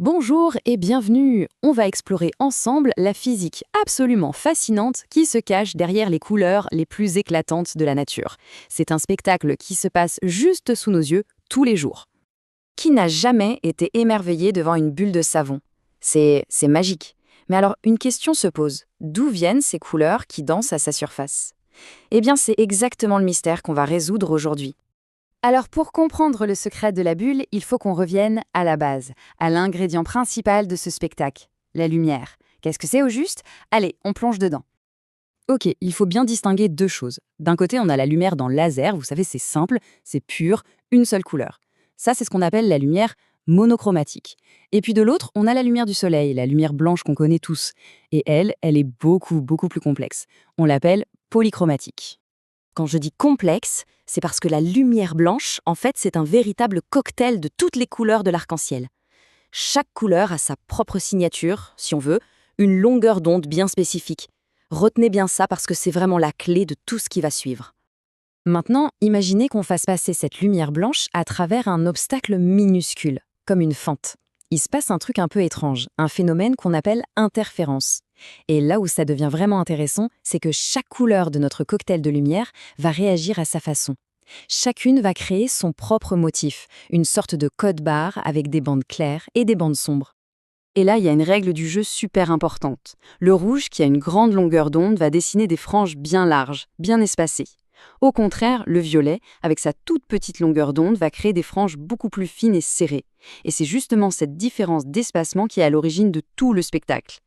Bonjour et bienvenue. On va explorer ensemble la physique absolument fascinante qui se cache derrière les couleurs les plus éclatantes de la nature. C'est un spectacle qui se passe juste sous nos yeux tous les jours. Qui n'a jamais été émerveillé devant une bulle de savon? C'est magique. Mais alors, une question se pose. D'où viennent ces couleurs qui dansent à sa surface? Eh bien, c'est exactement le mystère qu'on va résoudre aujourd'hui. Alors pour comprendre le secret de la bulle, il faut qu'on revienne à la base, à l'ingrédient principal de ce spectacle, la lumière. Qu'est-ce que c'est au juste? Allez, on plonge dedans. Ok, il faut bien distinguer deux choses. D'un côté, on a la lumière dans laser, vous savez, c'est simple, c'est pur, une seule couleur. Ça, c'est ce qu'on appelle la lumière monochromatique. Et puis de l'autre, on a la lumière du soleil, la lumière blanche qu'on connaît tous. Et elle est beaucoup plus complexe. On l'appelle polychromatique. Quand je dis complexe, c'est parce que la lumière blanche, en fait, c'est un véritable cocktail de toutes les couleurs de l'arc-en-ciel. Chaque couleur a sa propre signature, si on veut, une longueur d'onde bien spécifique. Retenez bien ça parce que c'est vraiment la clé de tout ce qui va suivre. Maintenant, imaginez qu'on fasse passer cette lumière blanche à travers un obstacle minuscule, comme une fente. Il se passe un truc un peu étrange, un phénomène qu'on appelle interférence. Et là où ça devient vraiment intéressant, c'est que chaque couleur de notre cocktail de lumière va réagir à sa façon. Chacune va créer son propre motif, une sorte de code barre avec des bandes claires et des bandes sombres. Et là, il y a une règle du jeu super importante. Le rouge, qui a une grande longueur d'onde, va dessiner des franges bien larges, bien espacées. Au contraire, le violet, avec sa toute petite longueur d'onde, va créer des franges beaucoup plus fines et serrées. Et c'est justement cette différence d'espacement qui est à l'origine de tout le spectacle.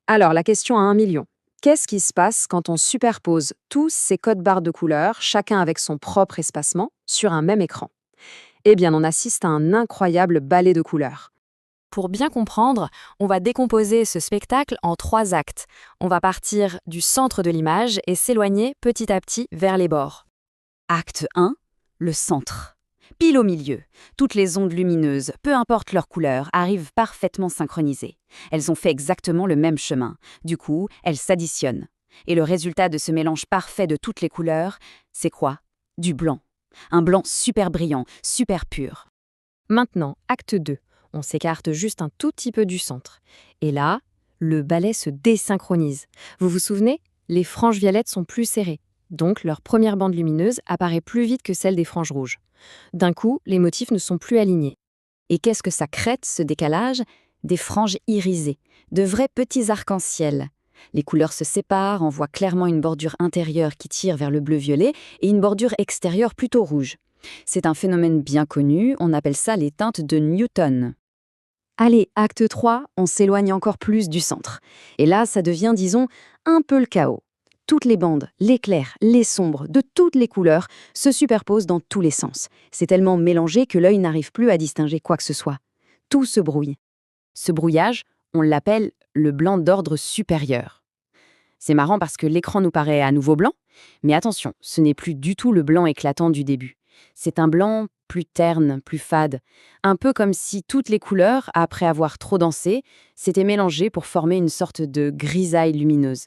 Alors, la question à 1 million. Qu'est-ce qui se passe quand on superpose tous ces codes barres de couleurs, chacun avec son propre espacement, sur un même écran? Eh bien, on assiste à un incroyable ballet de couleurs. Pour bien comprendre, on va décomposer ce spectacle en 3 actes. On va partir du centre de l'image et s'éloigner petit à petit vers les bords. Acte 1, le centre. Pile au milieu, toutes les ondes lumineuses, peu importe leur couleur, arrivent parfaitement synchronisées. Elles ont fait exactement le même chemin. Du coup, elles s'additionnent. Et le résultat de ce mélange parfait de toutes les couleurs, c'est quoi? Du blanc. Un blanc super brillant, super pur. Maintenant, acte 2. On s'écarte juste un tout petit peu du centre. Et là, le ballet se désynchronise. Vous vous souvenez? Les franges violettes sont plus serrées. Donc, leur première bande lumineuse apparaît plus vite que celle des franges rouges. D'un coup, les motifs ne sont plus alignés. Et qu'est-ce que ça crée, ce décalage? Des franges irisées, de vrais petits arcs-en-ciel. Les couleurs se séparent, on voit clairement une bordure intérieure qui tire vers le bleu-violet et une bordure extérieure plutôt rouge. C'est un phénomène bien connu, on appelle ça les teintes de Newton. Allez, acte 3, on s'éloigne encore plus du centre. Et là, ça devient, disons, un peu le chaos. Toutes les bandes, les clairs, les sombres, de toutes les couleurs, se superposent dans tous les sens. C'est tellement mélangé que l'œil n'arrive plus à distinguer quoi que ce soit. Tout se brouille. Ce brouillage, on l'appelle le blanc d'ordre supérieur. C'est marrant parce que l'écran nous paraît à nouveau blanc, mais attention, ce n'est plus du tout le blanc éclatant du début. C'est un blanc plus terne, plus fade, un peu comme si toutes les couleurs, après avoir trop dansé, s'étaient mélangées pour former une sorte de grisaille lumineuse.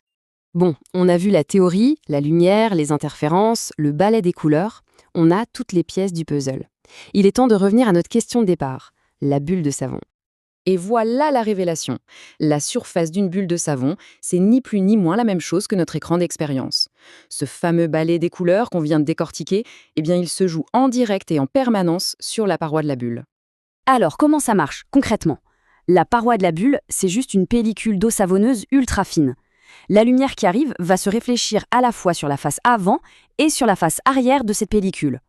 Bon, on a vu la théorie, la lumière, les interférences, le ballet des couleurs. On a toutes les pièces du puzzle. Il est temps de revenir à notre question de départ, la bulle de savon. Et voilà la révélation. La surface d'une bulle de savon, c'est ni plus ni moins la même chose que notre écran d'expérience. Ce fameux ballet des couleurs qu'on vient de décortiquer, eh bien, il se joue en direct et en permanence sur la paroi de la bulle. Alors, comment ça marche, concrètement? La paroi de la bulle, c'est juste une pellicule d'eau savonneuse ultra fine. La lumière qui arrive va se réfléchir à la fois sur la face avant et sur la face arrière de cette pellicule.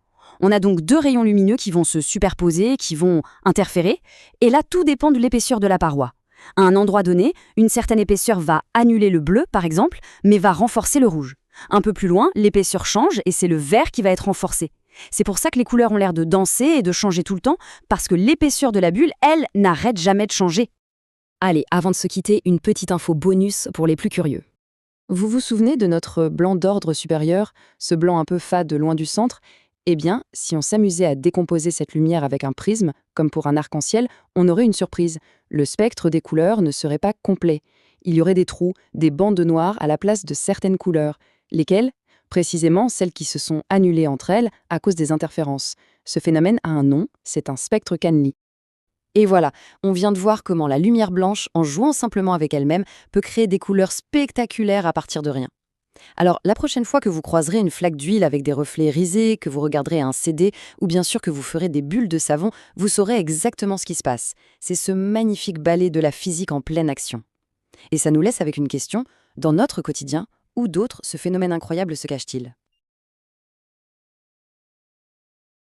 On a donc 2 rayons lumineux qui vont se superposer, qui vont interférer, et là tout dépend de l'épaisseur de la paroi. À un endroit donné, une certaine épaisseur va annuler le bleu, par exemple, mais va renforcer le rouge. Un peu plus loin, l'épaisseur change et c'est le vert qui va être renforcé. C'est pour ça que les couleurs ont l'air de danser et de changer tout le temps, parce que l'épaisseur de la bulle, elle, n'arrête jamais de changer. Allez, avant de se quitter, une petite info bonus pour les plus curieux. Vous vous souvenez de notre blanc d'ordre supérieur, ce blanc un peu fade loin du centre? Eh bien, si on s'amusait à décomposer cette lumière avec un prisme, comme pour un arc-en-ciel, on aurait une surprise. Le spectre des couleurs ne serait pas complet. Il y aurait des trous, des bandes noires à la place de certaines couleurs. Lesquelles? Précisément celles qui se sont annulées entre elles à cause des interférences. Ce phénomène a un nom, c'est un spectre Canely. Et voilà, on vient de voir comment la lumière blanche, en jouant simplement avec elle-même, peut créer des couleurs spectaculaires à partir de rien. Alors, la prochaine fois que vous croiserez une flaque d'huile avec des reflets irisés, que vous regarderez un CD, ou bien sûr que vous ferez des bulles de savon, vous saurez exactement ce qui se passe. C'est ce magnifique ballet de la physique en pleine action. Et ça nous laisse avec une question: dans notre quotidien, où d'autres ce phénomène incroyable se cache-t-il?